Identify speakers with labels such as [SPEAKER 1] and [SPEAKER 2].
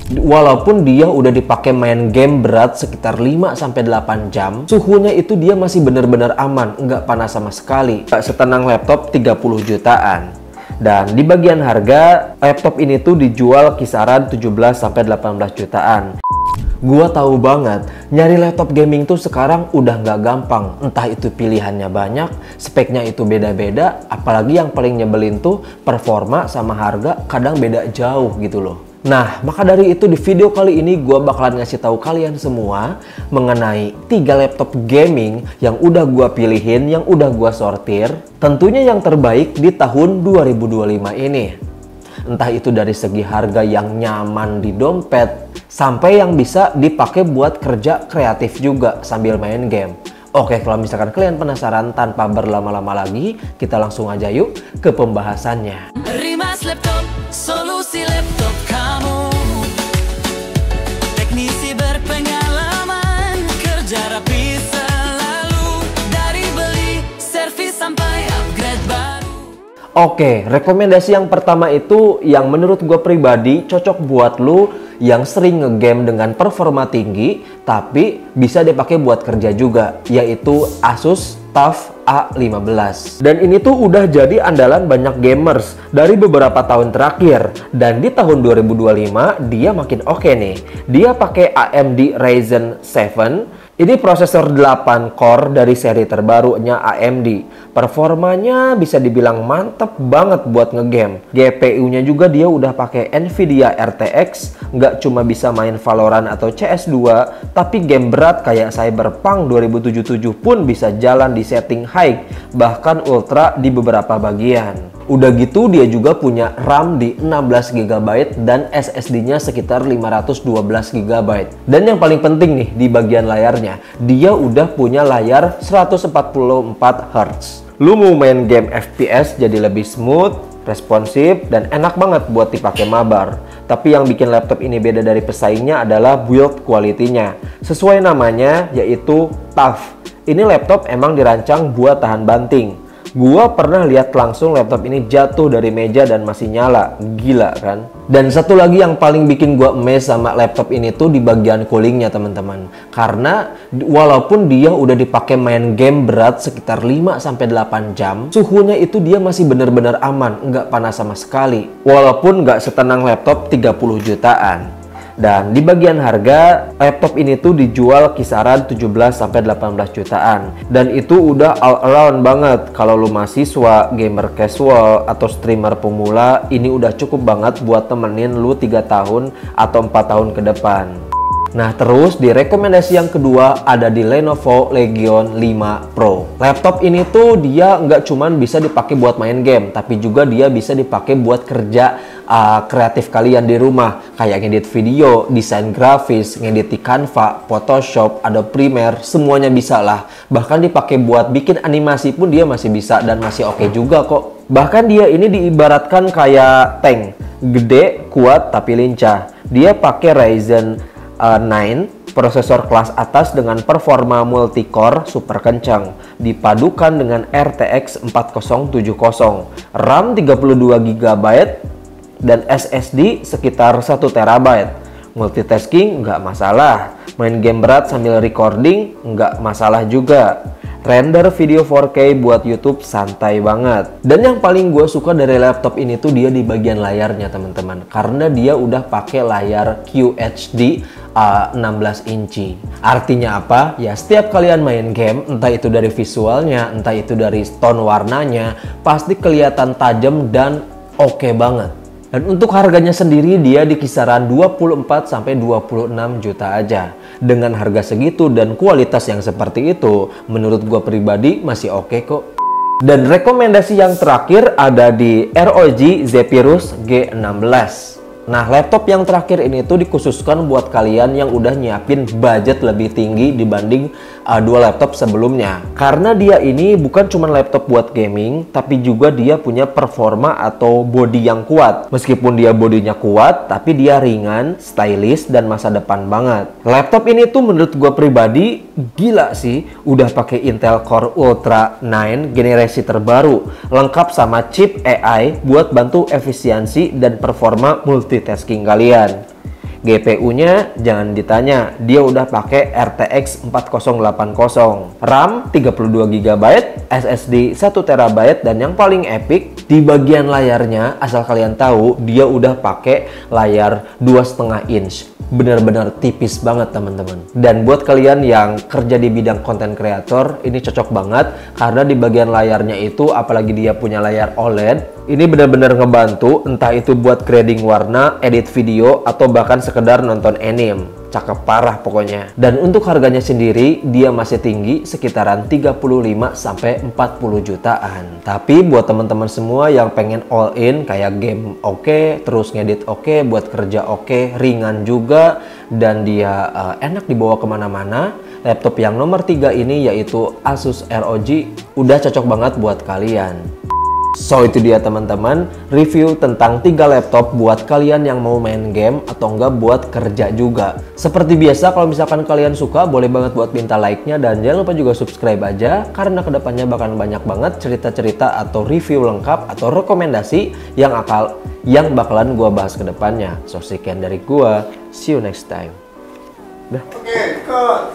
[SPEAKER 1] Walaupun dia udah dipakai main game berat sekitar 5-8 jam, suhunya itu dia masih bener-bener aman, nggak panas sama sekali. Nggak setenang laptop 30 jutaan. Dan di bagian harga, laptop ini tuh dijual kisaran 17-18 jutaan. Gua tahu banget, nyari laptop gaming tuh sekarang udah nggak gampang. Entah itu pilihannya banyak, speknya itu beda-beda, apalagi yang paling nyebelin tuh performa sama harga kadang beda jauh gitu loh. Nah, maka dari itu di video kali ini gua bakalan ngasih tahu kalian semua mengenai 3 laptop gaming yang udah gua pilihin, yang udah gua sortir, tentunya yang terbaik di tahun 2025 ini. Entah itu dari segi harga yang nyaman di dompet, sampai yang bisa dipakai buat kerja kreatif juga sambil main game. Oke, kalau misalkan kalian penasaran, tanpa berlama-lama lagi, kita langsung aja yuk ke pembahasannya.
[SPEAKER 2] Rimas Laptop, solusi laptop kamu. Teknisi berpengalaman, kerja rapi selalu. Dari beli, servis sampai upgrade baru.
[SPEAKER 1] Oke, rekomendasi yang pertama itu yang menurut gue pribadi cocok buat lu yang sering ngegame dengan performa tinggi tapi bisa dipakai buat kerja juga, yaitu Asus TUF A15. Dan ini tuh udah jadi andalan banyak gamers dari beberapa tahun terakhir, dan di tahun 2025 dia makin oke nih. Dia pakai AMD Ryzen 7. Ini prosesor 8 core dari seri terbarunya AMD. Performanya bisa dibilang mantep banget buat ngegame. GPU-nya juga dia udah pakai Nvidia RTX. Nggak cuma bisa main Valorant atau CS2, tapi game berat kayak Cyberpunk 2077 pun bisa jalan di setting high, bahkan ultra di beberapa bagian. Udah gitu dia juga punya RAM di 16 GB dan SSD-nya sekitar 512 GB. Dan yang paling penting nih di bagian layarnya, dia udah punya layar 144 Hz. Lu mau main game FPS jadi lebih smooth, responsif, dan enak banget buat dipakai mabar. Tapi yang bikin laptop ini beda dari pesaingnya adalah build quality-nya. Sesuai namanya, yaitu TUF. Ini laptop emang dirancang buat tahan banting. Gua pernah lihat langsung laptop ini jatuh dari meja dan masih nyala. Gila kan? Dan satu lagi yang paling bikin gua amazed sama laptop ini tuh di bagian coolingnya teman-teman. Karena walaupun dia udah dipakai main game berat sekitar 5-8 jam, suhunya itu dia masih bener-bener aman, nggak panas sama sekali. Walaupun nggak setenang laptop 30 jutaan. Dan di bagian harga, laptop ini tuh dijual kisaran 17-18 jutaan. Dan itu udah all around banget. Kalau lu mahasiswa, gamer casual, atau streamer pemula, ini udah cukup banget buat temenin lu 3 tahun atau 4 tahun ke depan. Nah, terus di rekomendasi yang kedua ada di Lenovo Legion 5 Pro. Laptop ini tuh dia nggak cuman bisa dipakai buat main game, tapi juga dia bisa dipakai buat kerja kreatif kalian di rumah, kayak ngedit video, desain grafis, ngedit di Canva, Photoshop, Adobe Premiere, semuanya bisa lah. Bahkan dipakai buat bikin animasi pun dia masih bisa dan masih oke juga kok. Bahkan dia ini diibaratkan kayak tank, gede, kuat, tapi lincah. Dia pakai Ryzen 9, prosesor kelas atas dengan performa multi-core super kencang, dipadukan dengan RTX 4070, RAM 32 GB, dan SSD sekitar 1 TB. Multitasking nggak masalah, main game berat sambil recording nggak masalah juga. Render video 4K buat YouTube santai banget. Dan yang paling gue suka dari laptop ini tuh dia di bagian layarnya teman-teman, karena dia udah pakai layar QHD 16 inci. Artinya apa? Ya setiap kalian main game, entah itu dari visualnya, entah itu dari tone warnanya, pasti kelihatan tajam dan oke banget. Dan untuk harganya sendiri dia di kisaran 24-26 juta aja. Dengan harga segitu dan kualitas yang seperti itu, menurut gua pribadi masih oke kok. Dan rekomendasi yang terakhir ada di ROG Zephyrus G16. Nah, laptop yang terakhir ini tuh dikhususkan buat kalian yang udah nyiapin budget lebih tinggi dibanding dua laptop sebelumnya. Karena dia ini bukan cuma laptop buat gaming, tapi juga dia punya performa atau body yang kuat. Meskipun dia bodinya kuat, tapi dia ringan, stylish, dan masa depan banget. Laptop ini tuh menurut gue pribadi gila sih, udah pakai Intel Core Ultra 9 generasi terbaru, lengkap sama chip AI buat bantu efisiensi dan performa multitasking kalian. GPU-nya jangan ditanya, dia udah pakai RTX 4080, RAM 32GB, SSD 1TB, dan yang paling epic di bagian layarnya, asal kalian tahu, dia udah pakai layar 2,5 inch. Benar-benar tipis banget teman-teman. Dan buat kalian yang kerja di bidang konten kreator, ini cocok banget karena di bagian layarnya itu, apalagi dia punya layar OLED, ini benar-benar ngebantu, entah itu buat grading warna, edit video, atau bahkan sekedar nonton anime. Cakep parah pokoknya. Dan untuk harganya sendiri, dia masih tinggi, sekitaran 35-40 jutaan. Tapi buat teman-teman semua yang pengen all in, kayak game oke, terus ngedit oke, buat kerja oke, ringan juga, dan dia enak dibawa kemana-mana, laptop yang nomor 3 ini yaitu Asus ROG udah cocok banget buat kalian. So itu dia teman-teman, review tentang 3 laptop buat kalian yang mau main game atau enggak buat kerja juga. Seperti biasa, kalau misalkan kalian suka, boleh banget buat minta like-nya, dan jangan lupa juga subscribe aja, karena kedepannya bakal banyak banget cerita-cerita atau review lengkap atau rekomendasi yang bakalan gua bahas kedepannya. So sekian dari gua, see you next time. Dah.
[SPEAKER 3] Oke, cut.